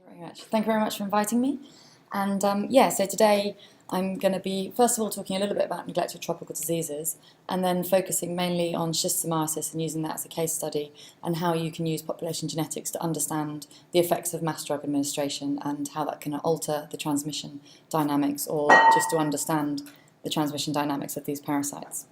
Thank you very much for inviting me. And so today I'm going to be, first of all, talking a little bit about neglected tropical diseases, and then focusing mainly on schistosomiasis and using that as a case study, and how you can use population genetics to understand the effects of mass drug administration and how that can alter the transmission dynamics, or just to understand the transmission dynamics of these parasites.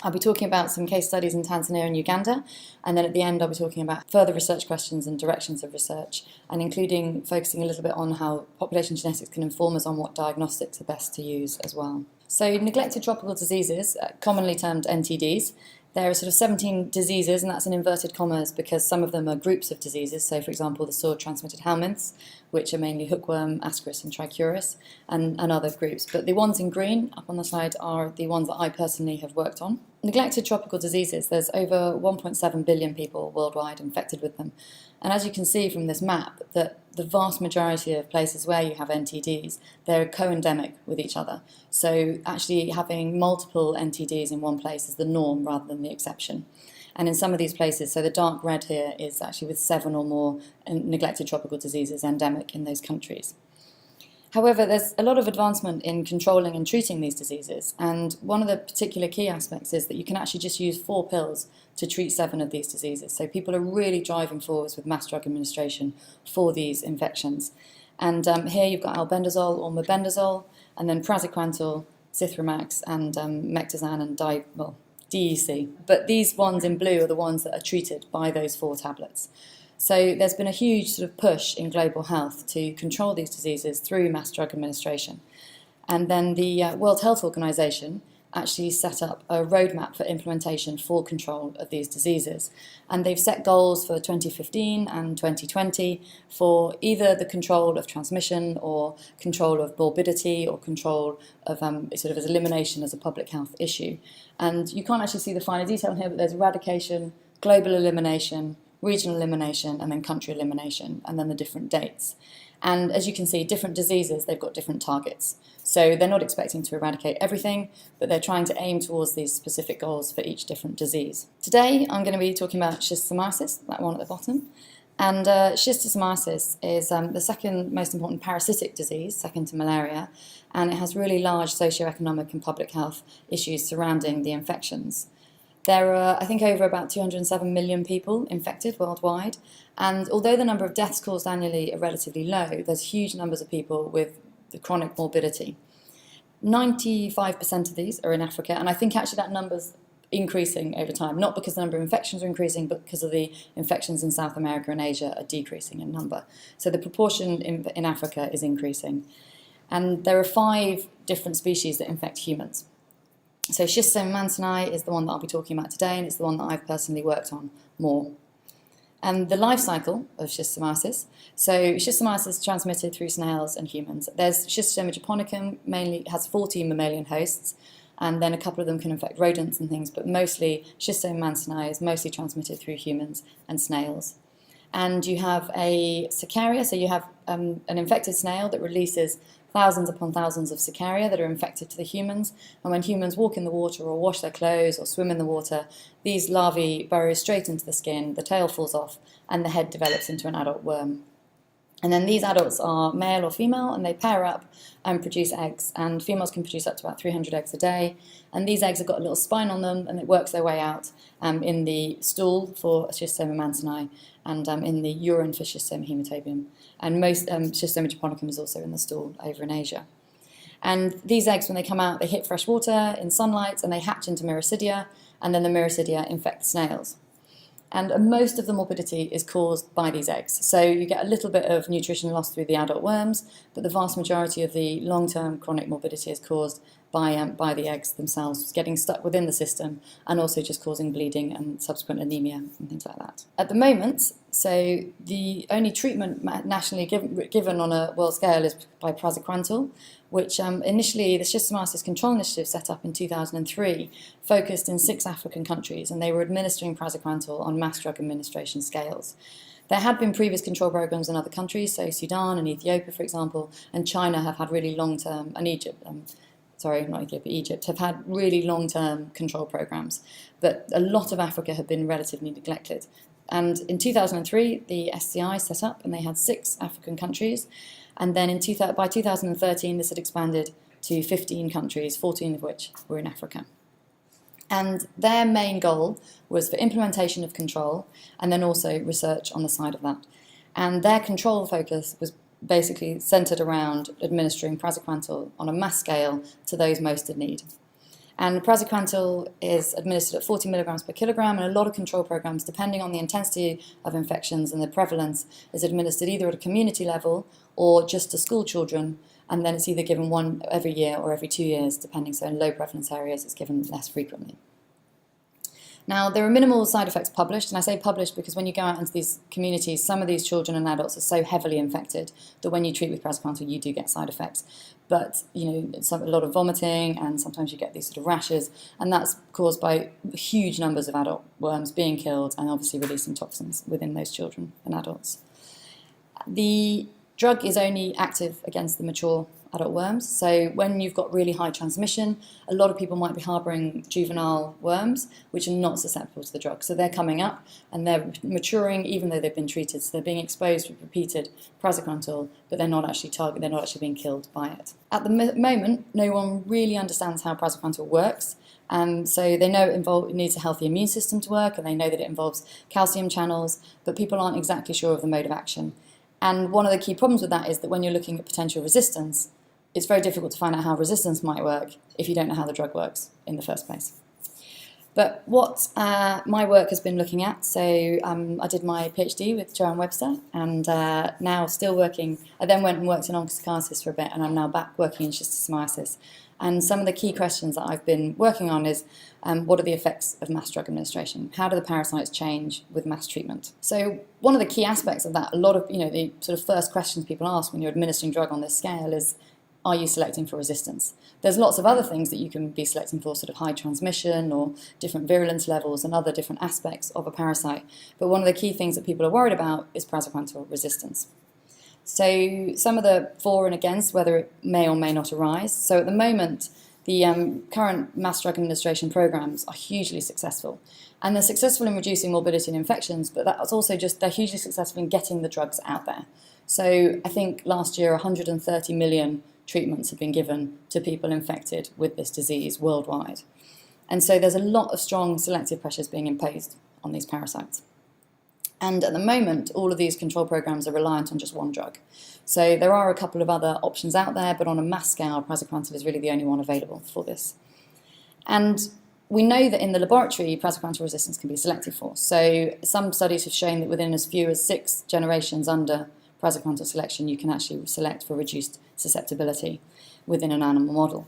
I'll be talking about some case studies in Tanzania and Uganda, and then at the end I'll be talking about further research questions and directions of research, and including focusing a little bit on how population genetics can inform us on what diagnostics are best to use as well. So neglected tropical diseases, commonly termed NTDs, there are sort of 17 diseases, and that's in inverted commas because some of them are groups of diseases. So, for example, the soil-transmitted helminths, which are mainly hookworm, ascaris and trichuris, and other groups. But the ones in green up on the slide are the ones that I personally have worked on. Neglected tropical diseases, there's over 1.7 billion people worldwide infected with them. And as you can see from this map, that the vast majority of places where you have NTDs, they're co-endemic with each other. So actually having multiple NTDs in one place is the norm rather than the exception. And in some of these places, so the dark red here is actually with 7 or more neglected tropical diseases endemic in those countries. However, there's a lot of advancement in controlling and treating these diseases, and one of the particular key aspects is that you can actually just use 4 pills to treat 7 of these diseases. So people are really driving forwards with mass drug administration for these infections. And here you've got albendazole or mebendazole, and then praziquantel, zithromax, and mectazan and DEC. But these ones in blue are the ones that are treated by those 4 tablets. So there's been a huge sort of push in global health to control these diseases through mass drug administration. And then the World Health Organization actually set up a roadmap for implementation for control of these diseases. And they've set goals for 2015 and 2020 for either the control of transmission or control of morbidity or control of sort of as elimination as a public health issue. And you can't actually see the finer detail here, but there's eradication, global elimination, regional elimination, and then country elimination, and then the different dates. And as you can see, different diseases, they've got different targets. So they're not expecting to eradicate everything, but they're trying to aim towards these specific goals for each different disease. Today, I'm going to be talking about schistosomiasis, that one at the bottom. And schistosomiasis is the second most important parasitic disease, second to malaria, and it has really large socioeconomic and public health issues surrounding the infections. There are, I think, over about 207 million people infected worldwide, and although the number of deaths caused annually are relatively low, there's huge numbers of people with the chronic morbidity. 95% of these are in Africa, and I think actually that number's increasing over time, not because the number of infections are increasing, but because of the infections in South America and Asia are decreasing in number. So the proportion in Africa is increasing. And there are 5 different species that infect humans. So Schistosome mansoni is the one that I'll be talking about today, and it's the one that I've personally worked on more. And the life cycle of schistosomiasis. So schistosomiasis is transmitted through snails and humans. There's Schistosoma japonicum, mainly has 14 mammalian hosts, and then a couple of them can infect rodents and things, but mostly Schistosome mansoni is mostly transmitted through humans and snails. And you have a cercaria, so you have an infected snail that releases thousands upon thousands of cercaria that are infected to the humans, and when humans walk in the water or wash their clothes or swim in the water, these larvae burrow straight into the skin, the tail falls off, and the head develops into an adult worm. And then these adults are male or female, and they pair up and produce eggs, and females can produce up to about 300 eggs a day, and these eggs have got a little spine on them, and it works their way out in the stool for Schistosoma mansoni, and in the urine for Schistosoma hematobium. And most Schistosoma japonicum is also in the stool over in Asia. And these eggs, when they come out, they hit fresh water in sunlight, and they hatch into myricidia, and then the myricidia infect the snails. And most of the morbidity is caused by these eggs. So you get a little bit of nutrition loss through the adult worms, but the vast majority of the long-term chronic morbidity is caused by the eggs themselves, getting stuck within the system, and also just causing bleeding and subsequent anemia and things like that. At the moment, so the only treatment nationally given on a world scale is by praziquantel, which initially the Schistosomiasis Control Initiative set up in 2003 focused in 6 African countries, and they were administering praziquantel on mass drug administration scales. There had been previous control programs in other countries, so Sudan and Ethiopia, for example, and China have had really long-term, and Egypt, sorry, not Ethiopia, Egypt, have had really long-term control programs, but a lot of Africa had been relatively neglected. And in 2003, the SCI set up, and they had 6 African countries. And then by 2013, this had expanded to 15 countries, 14 of which were in Africa. And their main goal was for implementation of control and then also research on the side of that. And their control focus was basically centred around administering praziquantel on a mass scale to those most in need. And praziquantel is administered at 40 milligrams per kilogram, and a lot of control programs, depending on the intensity of infections and the prevalence, is administered either at a community level or just to school children, and then it's either given one every year or every 2 years, depending. So in low prevalence areas, it's given less frequently. Now, there are minimal side effects published, and I say published because when you go out into these communities, some of these children and adults are so heavily infected that when you treat with praziquantel, you do get side effects. But, a lot of vomiting, and sometimes you get these sort of rashes, and that's caused by huge numbers of adult worms being killed and obviously releasing toxins within those children and adults. The drug is only active against the mature adult worms, so when you've got really high transmission, a lot of people might be harbouring juvenile worms which are not susceptible to the drug. So they're coming up and they're maturing even though they've been treated, so they're being exposed with repeated praziquantel, but they're not actually being killed by it. At the moment, no one really understands how praziquantel works. So they know it needs a healthy immune system to work, and they know that it involves calcium channels, but people aren't exactly sure of the mode of action. And one of the key problems with that is that when you're looking at potential resistance, it's very difficult to find out how resistance might work if you don't know how the drug works in the first place. But what my work has been looking at, so I did my PhD with Joanne Webster, and now still working. I then went and worked in onchocerciasis for a bit, and I'm now back working in schistosomiasis. And some of the key questions that I've been working on is what are the effects of mass drug administration? How do the parasites change with mass treatment? So one of the key aspects of that, a lot of the sort of first questions people ask when you're administering drug on this scale is, are you selecting for resistance? There's lots of other things that you can be selecting for, sort of high transmission or different virulence levels and other different aspects of a parasite. But one of the key things that people are worried about is praziquantel resistance. So some of the for and against, whether it may or may not arise. So at the moment, the current mass drug administration programs are hugely successful. And they're successful in reducing morbidity and infections, but that's also they're hugely successful in getting the drugs out there. So I think last year 130 million treatments have been given to people infected with this disease worldwide. And so there's a lot of strong selective pressures being imposed on these parasites. And at the moment, all of these control programs are reliant on just one drug. So there are a couple of other options out there, but on a mass scale, praziquantel is really the only one available for this. And we know that in the laboratory, praziquantel resistance can be selected for. So some studies have shown that within as few as 6 generations under praziquantel selection, you can actually select for reduced susceptibility within an animal model.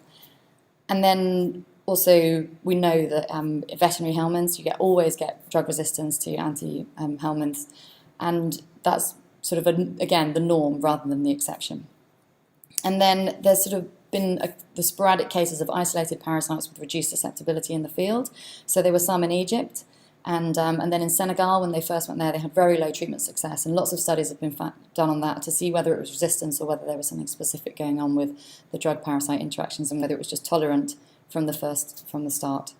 And then also we know that veterinary helminths, you always get drug resistance to anti-helminths, and that's sort of, again, the norm rather than the exception. And then there's sort of been the sporadic cases of isolated parasites with reduced susceptibility in the field. So there were some in Egypt, and then in Senegal, when they first went there, they had very low treatment success, and lots of studies have been done on that to see whether it was resistance or whether there was something specific going on with the drug-parasite interactions and whether it was just tolerant from the start.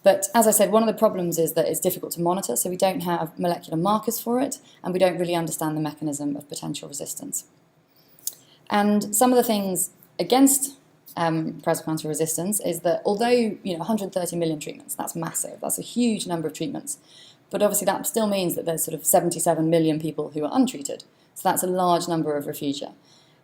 But as I said, one of the problems is that it's difficult to monitor, so we don't have molecular markers for it, and we don't really understand the mechanism of potential resistance. And some of the things against praziquantel resistance is that although 130 million treatments, that's massive, that's a huge number of treatments, but obviously that still means that there's sort of 77 million people who are untreated, so that's a large number of refugia.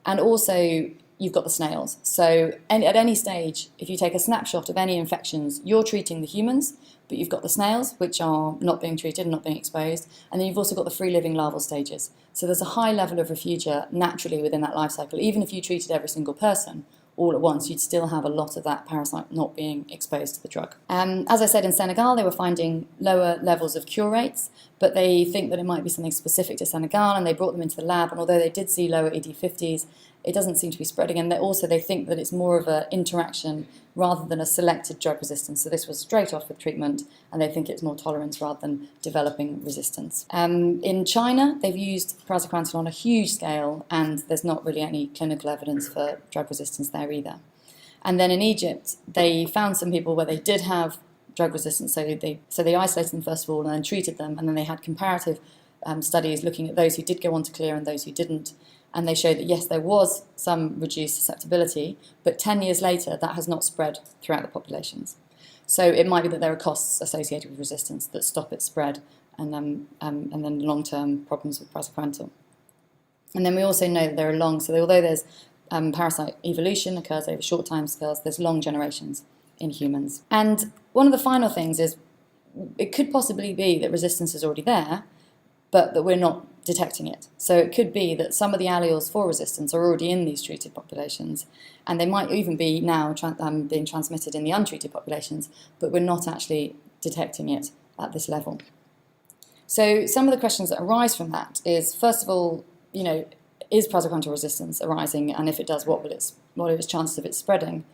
And also you've got the snails, so at any stage, if you take a snapshot of any infections, you're treating the humans, but you've got the snails, which are not being treated and not being exposed, and then you've also got the free-living larval stages. So there's a high level of refugia naturally within that life cycle. Even if you treated every single person all at once, you'd still have a lot of that parasite not being exposed to the drug. As I said, in Senegal, they were finding lower levels of cure rates, but they think that it might be something specific to Senegal, and they brought them into the lab, and although they did see lower ED50s, it doesn't seem to be spreading, and they think that it's more of an interaction rather than a selected drug resistance. So this was straight off with treatment, and they think it's more tolerance rather than developing resistance. In China, they've used praziquantel on a huge scale, and there's not really any clinical evidence for drug resistance there either. And then in Egypt, they found some people where they did have drug resistance, so they isolated them first of all and then treated them, and then they had comparative studies looking at those who did go on to clear and those who didn't. And they showed that, yes, there was some reduced susceptibility, but 10 years later, that has not spread throughout the populations. So it might be that there are costs associated with resistance that stop its spread, and then long-term problems with praziquantel. And then we also know that there are although there's parasite evolution occurs over short time scales, there's long generations in humans. And one of the final things is it could possibly be that resistance is already there, but that we're not detecting it. So it could be that some of the alleles for resistance are already in these treated populations, and they might even be now being transmitted in the untreated populations, but we're not actually detecting it at this level. So some of the questions that arise from that is, first of all, is praziquantel resistance arising, and if it does, what are its chances of it spreading?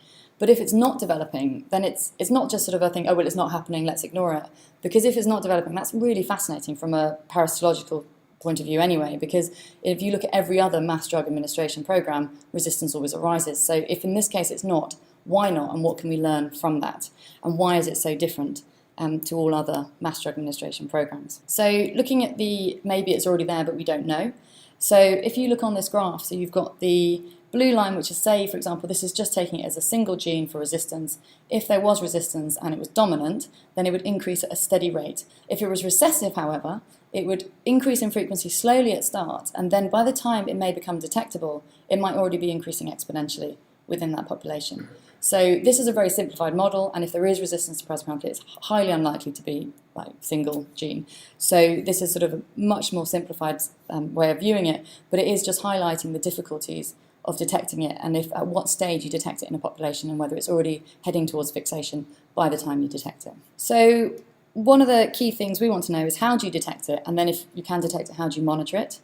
But if it's not developing, then it's not just sort of a thing, oh, well, it's not happening, let's ignore it. Because if it's not developing, that's really fascinating from a parasitological point of view anyway, because if you look at every other mass drug administration program, resistance always arises. So if in this case it's not, why not, and what can we learn from that? And why is it so different to all other mass drug administration programs? So looking at maybe it's already there, but we don't know. So if you look on this graph, so you've got the blue line, which is, say, for example, this is just taking it as a single gene for resistance. If there was resistance and it was dominant, then it would increase at a steady rate. If it was recessive, however, it would increase in frequency slowly at start, and then by the time it may become detectable, it might already be increasing exponentially within that population. So this is a very simplified model, and if there is resistance to praziquantel, it's highly unlikely to be like single gene. So this is sort of a much more simplified way of viewing it, but it is just highlighting the difficulties of detecting it, and at what stage you detect it in a population, and whether it's already heading towards fixation by the time you detect it. So one of the key things we want to know is, how do you detect it, and then if you can detect it, how do you monitor it,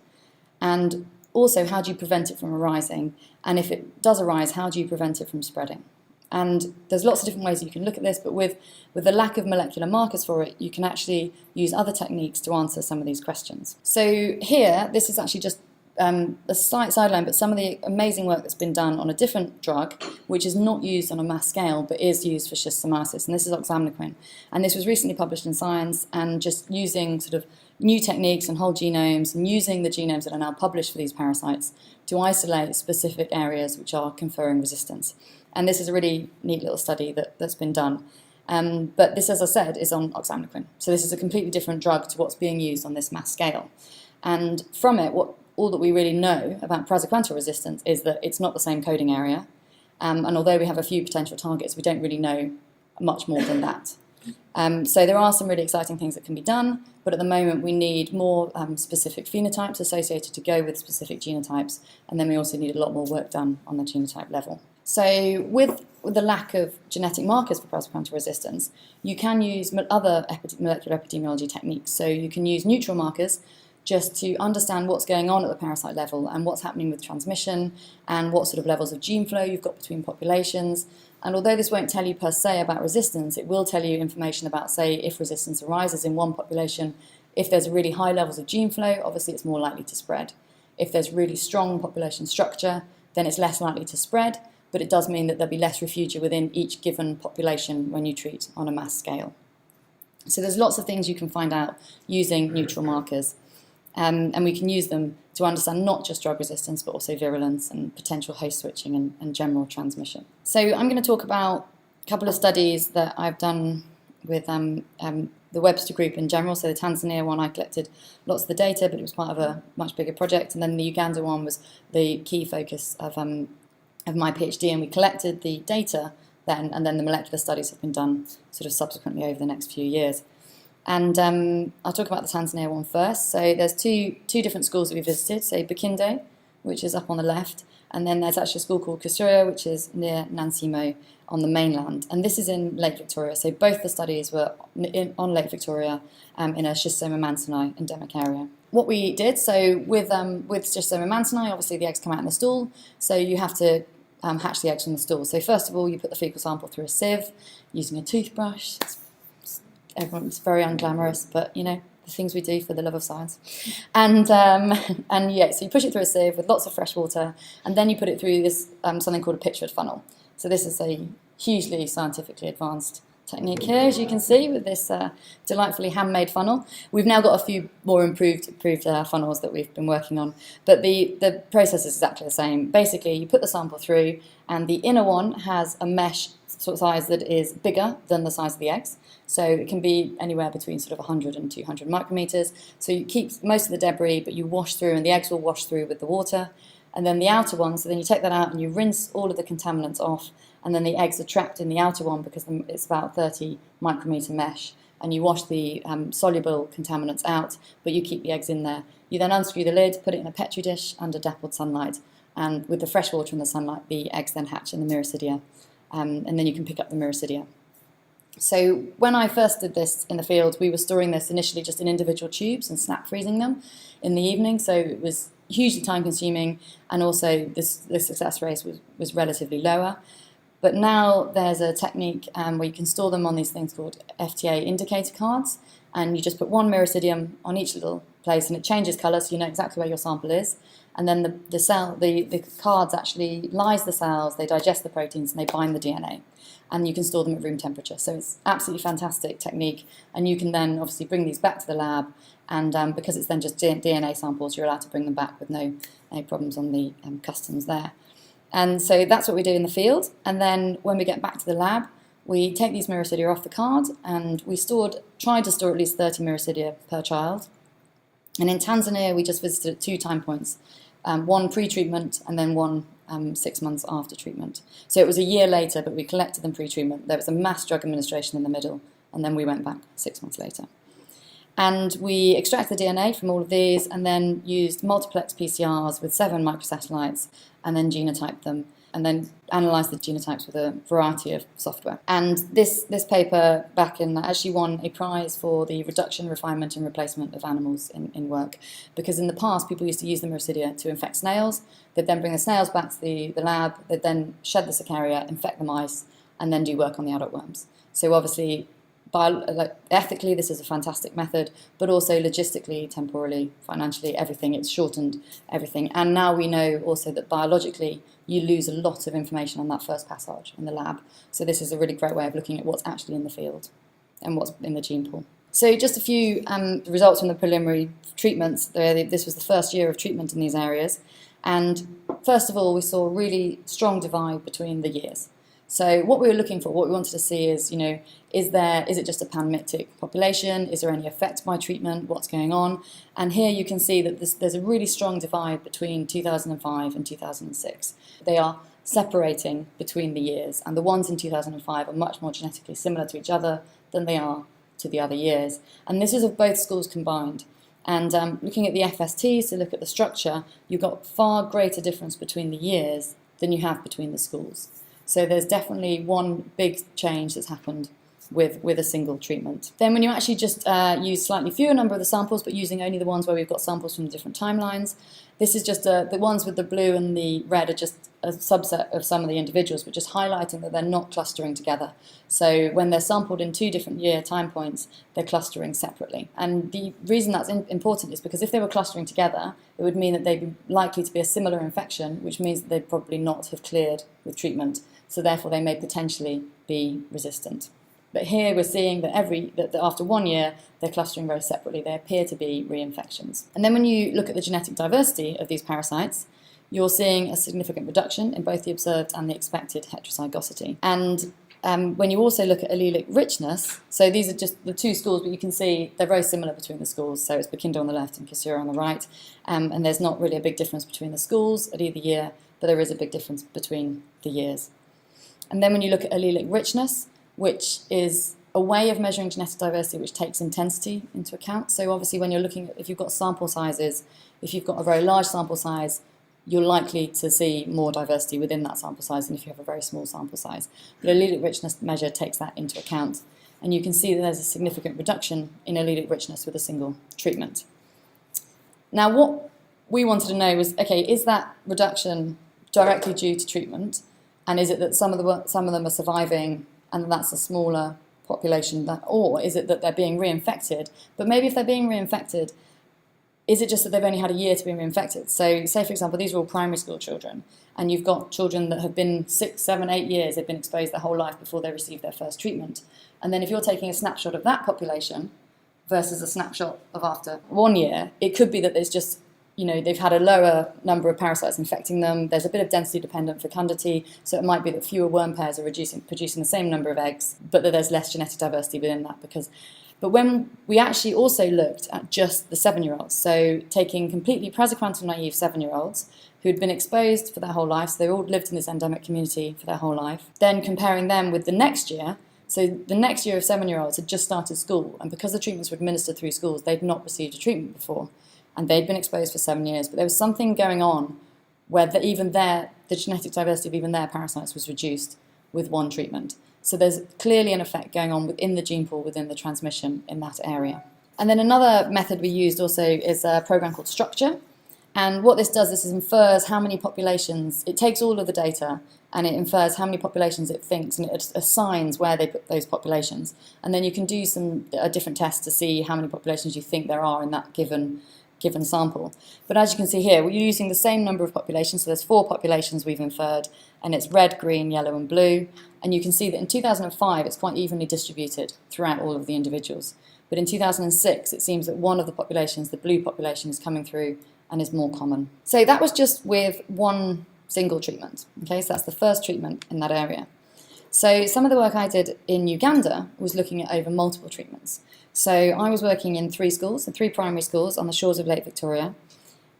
and also how do you prevent it from arising, and if it does arise, how do you prevent it from spreading? And there's lots of different ways you can look at this, but with the lack of molecular markers for it, you can actually use other techniques to answer some of these questions. So here, this is actually just a sideline, but some of the amazing work that's been done on a different drug, which is not used on a mass scale, but is used for schistosomiasis, and this is oxamniquin. And this was recently published in Science, and just using sort of new techniques and whole genomes, and using the genomes that are now published for these parasites to isolate specific areas which are conferring resistance. And this is a really neat little study that's been done. But this, as I said, is on oxamniquin. So this is a completely different drug to what's being used on this mass scale. And from it, all that we really know about praziquantel resistance is that it's not the same coding area. And although we have a few potential targets, we don't really know much more than that. So there are some really exciting things that can be done, but at the moment we need more specific phenotypes associated to go with specific genotypes, and then we also need a lot more work done on the genotype level. So with the lack of genetic markers for praziquantel resistance, you can use other molecular epidemiology techniques. So you can use neutral markers just to understand what's going on at the parasite level and what's happening with transmission and what sort of levels of gene flow you've got between populations. And although this won't tell you per se about resistance, it will tell you information about, say, if resistance arises in one population. If there's really high levels of gene flow, obviously it's more likely to spread. If there's really strong population structure, then it's less likely to spread, but it does mean that there'll be less refugia within each given population when you treat on a mass scale. So there's lots of things you can find out using neutral markers. And we can use them to understand not just drug resistance, but also virulence and potential host switching and general transmission. So I'm going to talk about a couple of studies that I've done with the Webster group in general. So the Tanzania one, I collected lots of the data, but it was part of a much bigger project. And then the Uganda one was the key focus of my PhD, and we collected the data then, and then the molecular studies have been done sort of subsequently over the next few years. And I'll talk about the Tanzania one first. So there's two different schools that we visited. So Bukinde, which is up on the left, and then there's actually a school called Kisuria, which is near Nansimo on the mainland. And this is in Lake Victoria. So both the studies were on Lake Victoria in a Schistosoma mansoni endemic area. What we did, so with Schistosoma mansoni, obviously the eggs come out in the stool, so you have to hatch the eggs from the stool. So first of all, you put the fecal sample through a sieve using a toothbrush. Everyone's very unglamorous, but you know, the things we do for the love of science. And yeah, so you push it through a sieve with lots of fresh water, and then you put it through this something called a Pitchford funnel. So this is a hugely scientifically advanced technique here, as you can see, with this delightfully handmade funnel. We've now got a few more improved funnels that we've been working on, but the process is exactly the same. Basically, you put the sample through, and the inner one has a mesh sort of size that is bigger than the size of the eggs. So it can be anywhere between sort of 100 and 200 micrometers. So you keep most of the debris, but you wash through, and the eggs will wash through with the water. And then the outer one, so then you take that out and you rinse all of the contaminants off, and then the eggs are trapped in the outer one because it's about 30 micrometer mesh, and you wash the soluble contaminants out, but you keep the eggs in there. You then unscrew the lid, put it in a petri dish under dappled sunlight, and with the fresh water and the sunlight, the eggs then hatch in the miracidia, and then you can pick up the miracidia. So when I first did this in the field, we were storing this initially just in individual tubes and snap freezing them in the evening, so it was hugely time consuming, and also the success rate was relatively lower. But now there's a technique where you can store them on these things called FTA indicator cards, and you just put one miracidium on each little place, and it changes colour so you know exactly where your sample is. And then the cards actually lyse the cells, they digest the proteins, and they bind the DNA. And you can store them at room temperature. So it's absolutely fantastic technique, and you can then obviously bring these back to the lab, and because it's then just DNA samples, you're allowed to bring them back with no problems on the customs there. And so that's what we do in the field, and then when we get back to the lab, we take these miracidia off the card, and we tried to store at least 30 miracidia per child. And in Tanzania, we just visited at 2 time points, one pre-treatment and then one 6 months after treatment. So it was a year later, but we collected them pre-treatment. There was a mass drug administration in the middle, and then we went back 6 months later. And we extracted the DNA from all of these, and then used multiplex PCRs with 7 microsatellites, and then genotyped them, and then analysed the genotypes with a variety of software. And this paper back in actually won a prize for the reduction, refinement and replacement of animals in work, because in the past people used to use the miracidia to infect snails. They'd then bring the snails back to the lab, they'd then shed the cercaria, infect the mice, and then do work on the adult worms. So obviously, ethically, this is a fantastic method, but also logistically, temporally, financially, everything, it's shortened everything. And now we know also that biologically, you lose a lot of information on that first passage in the lab. So this is a really great way of looking at what's actually in the field and what's in the gene pool. So just a few results from the preliminary treatments. This was the first year of treatment in these areas. And first of all, we saw a really strong divide between the years. So what we were looking for, what we wanted to see is, is it just a panmictic population? Is there any effect by treatment? What's going on? And here you can see that there's a really strong divide between 2005 and 2006. They are separating between the years, and the ones in 2005 are much more genetically similar to each other than they are to the other years. And this is of both schools combined. And looking at the FST, so look at the structure, you've got far greater difference between the years than you have between the schools. So there's definitely one big change that's happened with a single treatment. Then when you actually just use slightly fewer number of the samples, but using only the ones where we've got samples from different timelines, this is just the ones with the blue and the red are just a subset of some of the individuals, but just highlighting that they're not clustering together. So when they're sampled in 2 different year time points, they're clustering separately. And the reason that's important is because if they were clustering together, it would mean that they'd be likely to be a similar infection, which means that they'd probably not have cleared with treatment. So therefore they may potentially be resistant. But here we're seeing that after 1 year, they're clustering very separately. They appear to be reinfections. And then when you look at the genetic diversity of these parasites, you're seeing a significant reduction in both the observed and the expected heterozygosity. And when you also look at allelic richness, so these are just the 2 schools, but you can see they're very similar between the schools. So it's Burkindo on the left and Kisura on the right. And there's not really a big difference between the schools at either year, but there is a big difference between the years. And then when you look at allelic richness, which is a way of measuring genetic diversity which takes intensity into account. So obviously when you're looking at, if you've got sample sizes, if you've got a very large sample size, you're likely to see more diversity within that sample size than if you have a very small sample size. But allelic richness measure takes that into account. And you can see that there's a significant reduction in allelic richness with a single treatment. Now what we wanted to know was, okay, is that reduction directly due to treatment? And is it that some of them are surviving and that's a smaller population, or is it that they're being reinfected? But maybe if they're being reinfected, is it just that they've only had a year to be reinfected? So say, for example, these are all primary school children, and you've got children that have been 6, 7, 8 years, they've been exposed their whole life before they receive their first treatment. And then if you're taking a snapshot of that population versus a snapshot of after 1 year, it could be that there's just, they've had a lower number of parasites infecting them. There's a bit of density-dependent fecundity, so it might be that fewer worm pairs are producing the same number of eggs, but that there's less genetic diversity within that. But when we actually also looked at just the 7-year-olds, so taking completely praziquantel naive 7-year-olds who had been exposed for their whole life, so they all lived in this endemic community for their whole life, then comparing them with the next year. So the next year of 7-year-olds had just started school, and because the treatments were administered through schools, they'd not received a treatment before, and they'd been exposed for 7 years. But there was something going on where the genetic diversity of even their parasites was reduced with one treatment. So there's clearly an effect going on within the gene pool, within the transmission in that area. And then another method we used also is a program called Structure. And what this does is infers how many populations, it takes all of the data and it infers how many populations it thinks, and it assigns where they put those populations. And then you can do a different test to see how many populations you think there are in that given sample. But as you can see here, we're using the same number of populations, so there's 4 populations we've inferred, and it's red, green, yellow and blue. And you can see that in 2005 it's quite evenly distributed throughout all of the individuals. But in 2006 it seems that one of the populations, the blue population, is coming through and is more common. So that was just with one single treatment. Okay, so that's the first treatment in that area. So some of the work I did in Uganda was looking at over multiple treatments. So I was working in 3 schools, in 3 primary schools on the shores of Lake Victoria.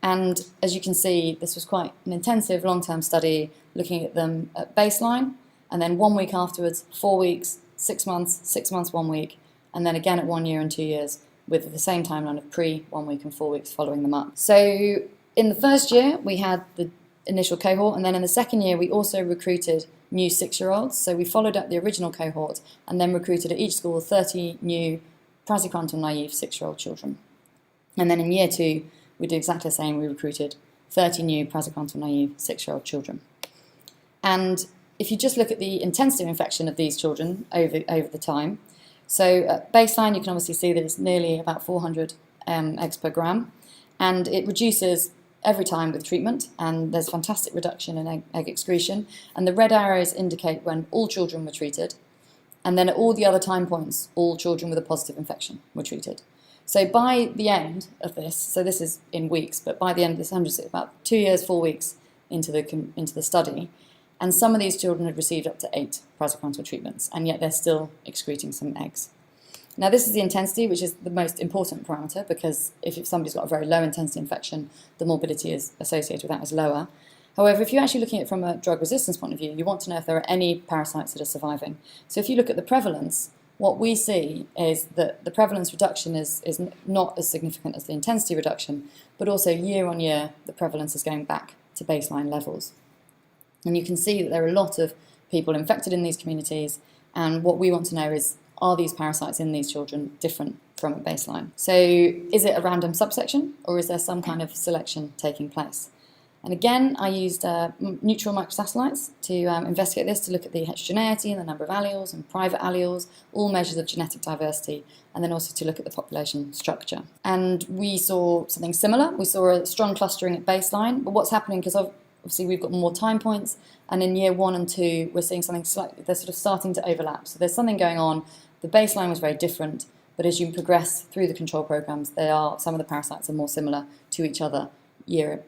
And as you can see, this was quite an intensive long-term study looking at them at baseline, and then 1 week afterwards, 4 weeks, 6 months, 6 months, 1 week, and then again at 1 year and 2 years with the same timeline of 1 week and 4 weeks following them up. So in the first year, we had the initial cohort, and then in the second year, we also recruited new 6-year-olds. So we followed up the original cohort and then recruited at each school 30 new praziquantel naive 6-year-old children. And then in year 2, we did exactly the same. We recruited 30 new praziquantel naive 6-year-old children. And if you just look at the intensity of infection of these children over the time, so at baseline you can obviously see that it's nearly about 400 eggs per gram, and it reduces every time with treatment, and there's fantastic reduction in egg excretion, and the red arrows indicate when all children were treated, and then at all the other time points, all children with a positive infection were treated. So by the end of this, so this is in weeks, but by the end of this, I'm just about 2 years, 4 weeks into the study, and some of these children had received up to 8 praziquantel treatments, and yet they're still excreting some eggs. Now this is the intensity, which is the most important parameter, because if somebody's got a very low intensity infection, the morbidity is associated with that is lower. However, if you're actually looking at it from a drug resistance point of view, you want to know if there are any parasites that are surviving. So if you look at the prevalence, what we see is that the prevalence reduction is not as significant as the intensity reduction, but also year on year, the prevalence is going back to baseline levels. And you can see that there are a lot of people infected in these communities, and what we want to know is, are these parasites in these children different from at baseline? So is it a random subsection, or is there some kind of selection taking place? And again, I used neutral microsatellites to investigate this, to look at the heterogeneity and the number of alleles and private alleles, all measures of genetic diversity, and then also to look at the population structure. And we saw something similar. We saw a strong clustering at baseline, but what's happening, because obviously we've got more time points, and in year 1 and 2, we're seeing something slightly, they're sort of starting to overlap. So there's something going on. The baseline was very different, but as you progress through the control programs, some of the parasites are more similar to each other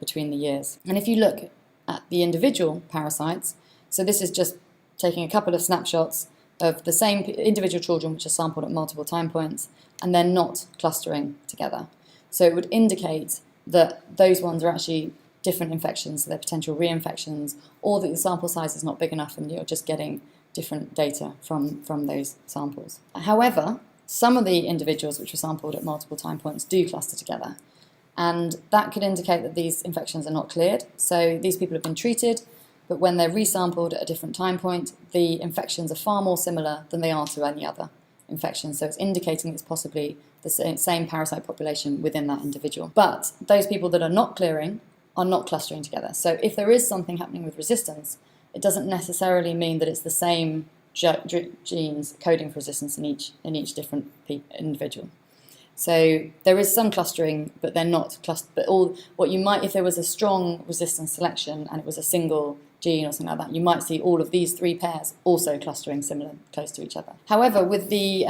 between the years. And if you look at the individual parasites, so this is just taking a couple of snapshots of the same individual children which are sampled at multiple time points, and they're not clustering together. So it would indicate that those ones are actually different infections, so they're potential reinfections, or that the sample size is not big enough and you're just getting different data from those samples. However, some of the individuals which were sampled at multiple time points do cluster together, and that could indicate that these infections are not cleared. So these people have been treated, but when they're resampled at a different time point, the infections are far more similar than they are to any other infection. So it's indicating it's possibly the same parasite population within that individual. But those people that are not clearing are not clustering together. So if there is something happening with resistance, it doesn't necessarily mean that it's the same genes coding for resistance in each different individual. So there is some clustering, but they're not clustered. But what you might, if there was a strong resistance selection and it was a single gene or something like that, you might see all of these 3 pairs also clustering similar, close to each other. However, with the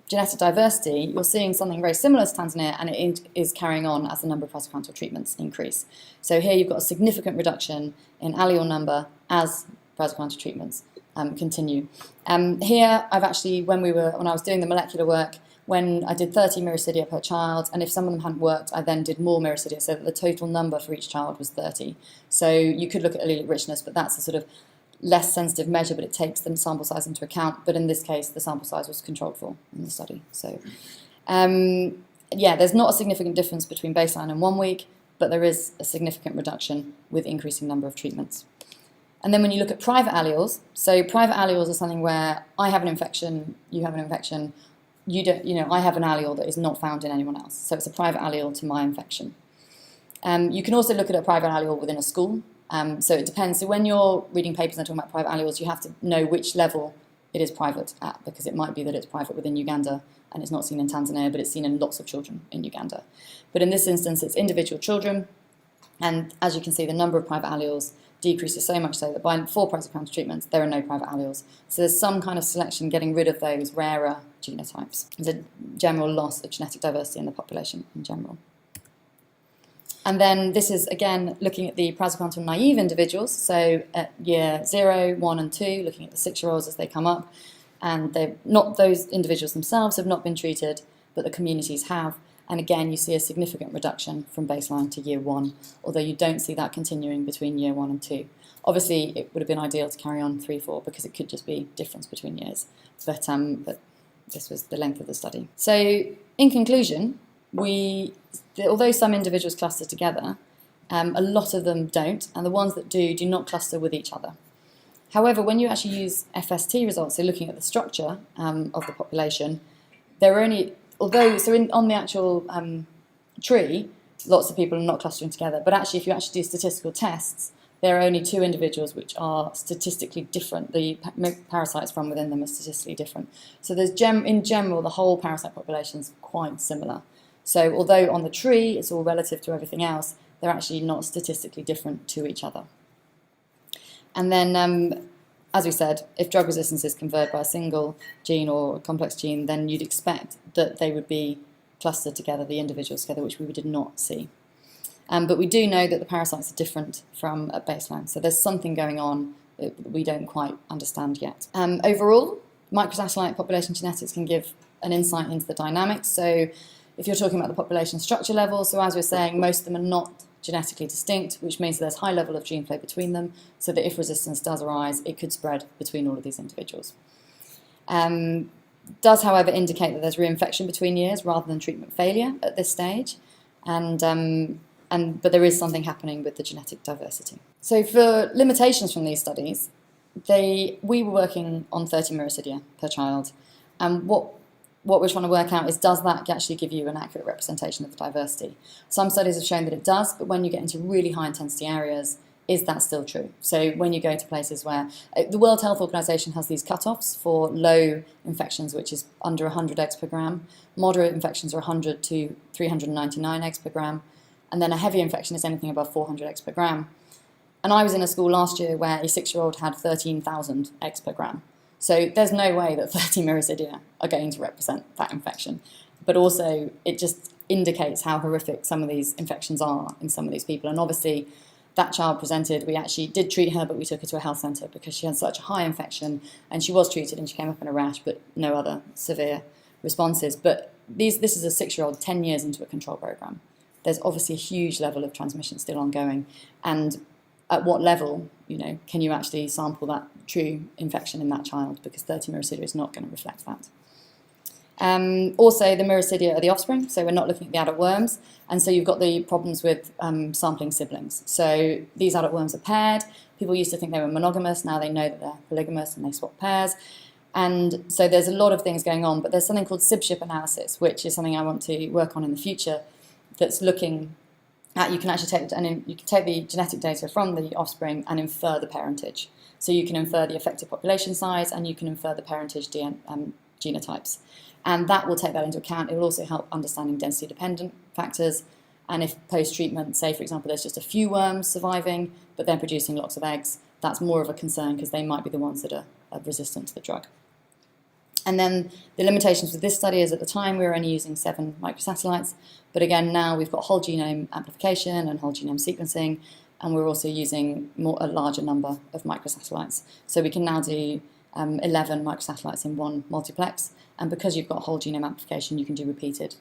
genetic diversity, you're seeing something very similar to Tanzania, and it is carrying on as the number of praziquantel treatments increase. So here you've got a significant reduction in allele number as praziquantel treatments continue. Here, I've actually, when I was doing the molecular work, when I did 30 miracidia per child, and if some of them hadn't worked, I then did more miracidia, so that the total number for each child was 30. So you could look at allelic richness, but that's a sort of less sensitive measure, but it takes the sample size into account. But in this case, the sample size was controlled for in the study. So, yeah, there's not a significant difference between baseline and 1 week, but there is a significant reduction with increasing number of treatments. And then when you look at private alleles, so private alleles are something where I have an infection, you have an infection, I have an allele that is not found in anyone else. So it's a private allele to my infection. You can also look at a private allele within a school. So it depends. So when you're reading papers and talking about private alleles, you have to know which level it is private at, because it might be that it's private within Uganda and it's not seen in Tanzania, but it's seen in lots of children in Uganda. But in this instance, it's individual children. And as you can see, the number of private alleles decreases so much so that by 4 praziquantel treatments, there are no private alleles. So there's some kind of selection getting rid of those rarer genotypes. There's a general loss of genetic diversity in the population in general. And then this is, again, looking at the praziquantel naive individuals. So at year 0, 1 and 2, looking at the 6-year-olds as they come up. And those individuals themselves have not been treated, but the communities have. And again, you see a significant reduction from baseline to year 1, although you don't see that continuing between year 1 and 2. Obviously, it would have been ideal to carry on 3, 4, because it could just be difference between years. But this was the length of the study. So in conclusion, although some individuals cluster together, a lot of them don't, and the ones that do not cluster with each other. However, when you actually use FST results, so looking at the structure of the population, there are only, on the actual tree, lots of people are not clustering together, but actually if you actually do statistical tests, there are only 2 individuals which are statistically different. The parasites from within them are statistically different. So there's in general, the whole parasite population is quite similar. So although on the tree it's all relative to everything else, they're actually not statistically different to each other. And then, as we said, if drug resistance is conferred by a single gene or a complex gene, then you'd expect that they would be clustered together, the individuals together, which we did not see. But we do know that the parasites are different from at baseline, so there's something going on that we don't quite understand yet. Overall, microsatellite population genetics can give an insight into the dynamics. So if you're talking about the population structure level, so as we're saying, most of them are not genetically distinct, which means there's high level of gene flow between them, so that if resistance does arise, it could spread between all of these individuals. Does, however, indicate that there's reinfection between years rather than treatment failure at this stage, but there is something happening with the genetic diversity. So for limitations from these studies, we were working on 30 miracidia per child, and what we're trying to work out is, does that actually give you an accurate representation of the diversity? Some studies have shown that it does, but when you get into really high intensity areas, is that still true? So when you go to places where the World Health Organization has these cutoffs for low infections, which is under 100 eggs per gram, moderate infections are 100 to 399 eggs per gram, and then a heavy infection is anything above 400 eggs per gram. And I was in a school last year where a 6-year-old had 13,000 eggs per gram. So there's no way that 30 miracidia are going to represent that infection. But also, it just indicates how horrific some of these infections are in some of these people. And obviously, that child presented, we actually did treat her, but we took her to a health centre because she had such a high infection, and she was treated and she came up in a rash, but no other severe responses. But this is a 6-year-old 10 years into a control programme. There's obviously a huge level of transmission still ongoing. And at what level, can you actually sample that true infection in that child? Because 30 miracidia is not going to reflect that. Also, the miracidia are the offspring, so we're not looking at the adult worms. And so you've got the problems with sampling siblings. So these adult worms are paired. People used to think they were monogamous. Now they know that they're polygamous and they swap pairs. And so there's a lot of things going on. But there's something called sibship analysis, which is something I want to work on in the future, that's looking at, you can actually take the genetic data from the offspring and infer the parentage. So you can infer the effective population size and you can infer the parentage genotypes. And that will take that into account. It will also help understanding density-dependent factors. And if post-treatment, say, for example, there's just a few worms surviving, but they're producing lots of eggs, that's more of a concern because they might be the ones that are resistant to the drug. And then the limitations with this study is at the time we were only using 7 microsatellites, but again now we've got whole genome amplification and whole genome sequencing, and we're also using a larger number of microsatellites. So we can now do 11 microsatellites in one multiplex, and because you've got whole genome amplification, you can do repeated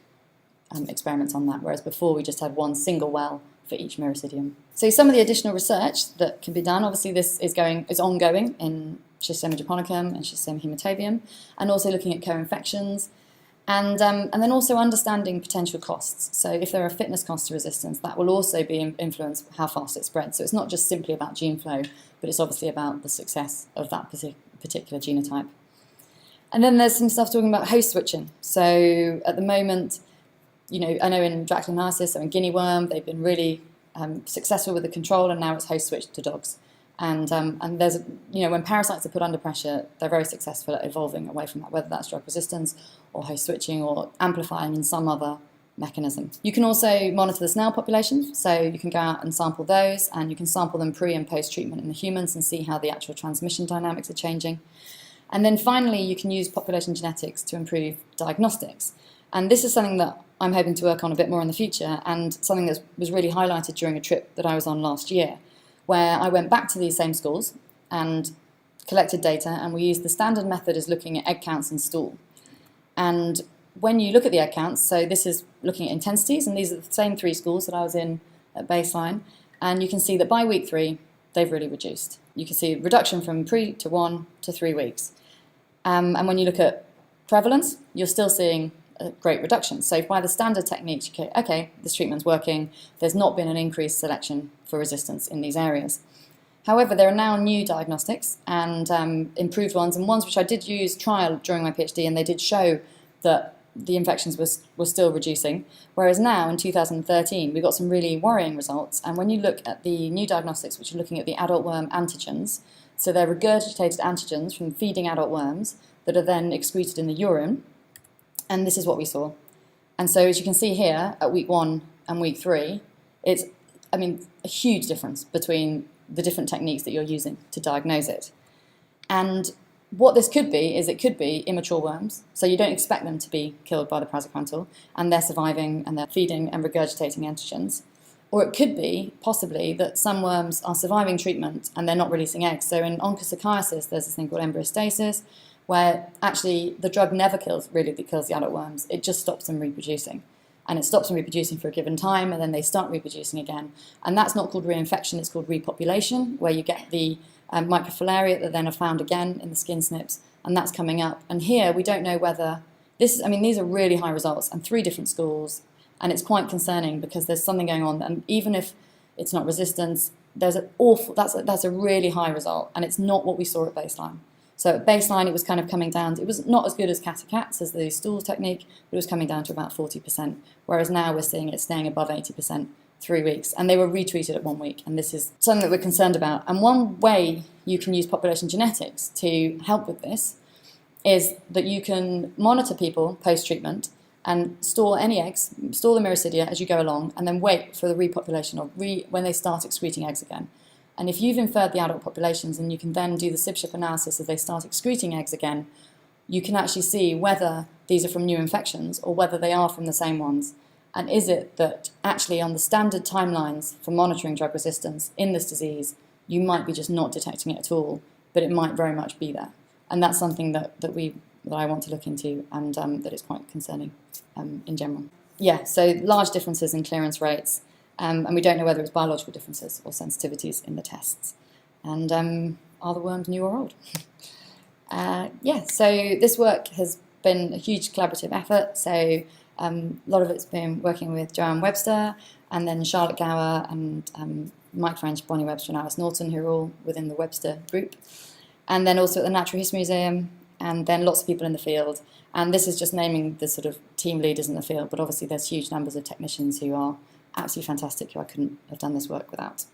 experiments on that, whereas before we just had one single well for each miracidium. So some of the additional research that can be done, obviously this is ongoing in Schistosoma japonicum and Schistosoma hematobium, and also looking at co-infections, and then also understanding potential costs. So if there are fitness costs to resistance, that will also be influence how fast it spreads. So it's not just simply about gene flow, but it's obviously about the success of that particular genotype. And then there's some stuff talking about host switching. So at the moment, I know in Dracula analysis, so in guinea worm, they've been really successful with the control, and now it's host switched to dogs. And there's, when parasites are put under pressure, they're very successful at evolving away from that, whether that's drug resistance or host switching or amplifying in some other mechanism. You can also monitor the snail population, so you can go out and sample those, and you can sample them pre and post treatment in the humans and see how the actual transmission dynamics are changing. And then finally, you can use population genetics to improve diagnostics. And this is something that I'm hoping to work on a bit more in the future, and something that was really highlighted during a trip that I was on last year, where I went back to these same schools and collected data, and we used the standard method as looking at egg counts in stool. And when you look at the egg counts, so this is looking at intensities, and these are the same 3 schools that I was in at baseline, and you can see that by week 3, they've really reduced. You can see reduction from pre to 1 to 3 weeks. And when you look at prevalence, you're still seeing a great reduction. So by the standard techniques, you go, okay, this treatment's working. There's not been an increased selection for resistance in these areas. However, there are now new diagnostics and improved ones, and ones which I did use trial during my PhD, and they did show that the infections were still reducing. Whereas now, in 2013, we got some really worrying results. And when you look at the new diagnostics, which are looking at the adult worm antigens, so they're regurgitated antigens from feeding adult worms that are then excreted in the urine, and this is what we saw. And so as you can see here, at week 1 and week 3, it's, a huge difference between the different techniques that you're using to diagnose it. And what this could be is it could be immature worms, so you don't expect them to be killed by the praziquantel, and they're surviving and they're feeding and regurgitating antigens. Or it could be, possibly, that some worms are surviving treatment and they're not releasing eggs. So in onchocerciasis, there's this thing called embryostasis, where actually the drug never kills the adult worms. It just stops them reproducing. And it stops them reproducing for a given time, and then they start reproducing again. And that's not called reinfection, it's called repopulation, where you get the microfilaria that then are found again in the skin snips, and that's coming up. And here we don't know whether these are really high results, and 3 different schools, and it's quite concerning because there's something going on. And even if it's not resistance, that's a really high result, and it's not what we saw at baseline. So at baseline, it was kind of coming down. It was not as good as cat-to-cats as the stool technique, but it was coming down to about 40%, whereas now we're seeing it staying above 80%, 3 weeks, and they were retreated at 1 week, and this is something that we're concerned about. And one way you can use population genetics to help with this is that you can monitor people post-treatment and store any eggs, store the miracidia as you go along, and then wait for the repopulation or when they start excreting eggs again. And if you've inferred the adult populations, and you can then do the SIB-SHIP analysis as they start excreting eggs again, you can actually see whether these are from new infections or whether they are from the same ones. And is it that actually on the standard timelines for monitoring drug resistance in this disease, you might be just not detecting it at all, but it might very much be there. And that's something that I want to look into, and that is quite concerning in general. Yeah, so large differences in clearance rates, and we don't know whether it's biological differences or sensitivities in the tests. And are the worms new or old? So this work has been a huge collaborative effort. So a lot of it's been working with Joanne Webster, and then Charlotte Gower, and Mike French, Bonnie Webster, and Alice Norton, who are all within the Webster group. And then also at the Natural History Museum, and then lots of people in the field. And this is just naming the sort of team leaders in the field, but obviously there's huge numbers of technicians who are absolutely fantastic, who I couldn't have done this work without.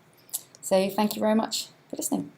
So thank you very much for listening.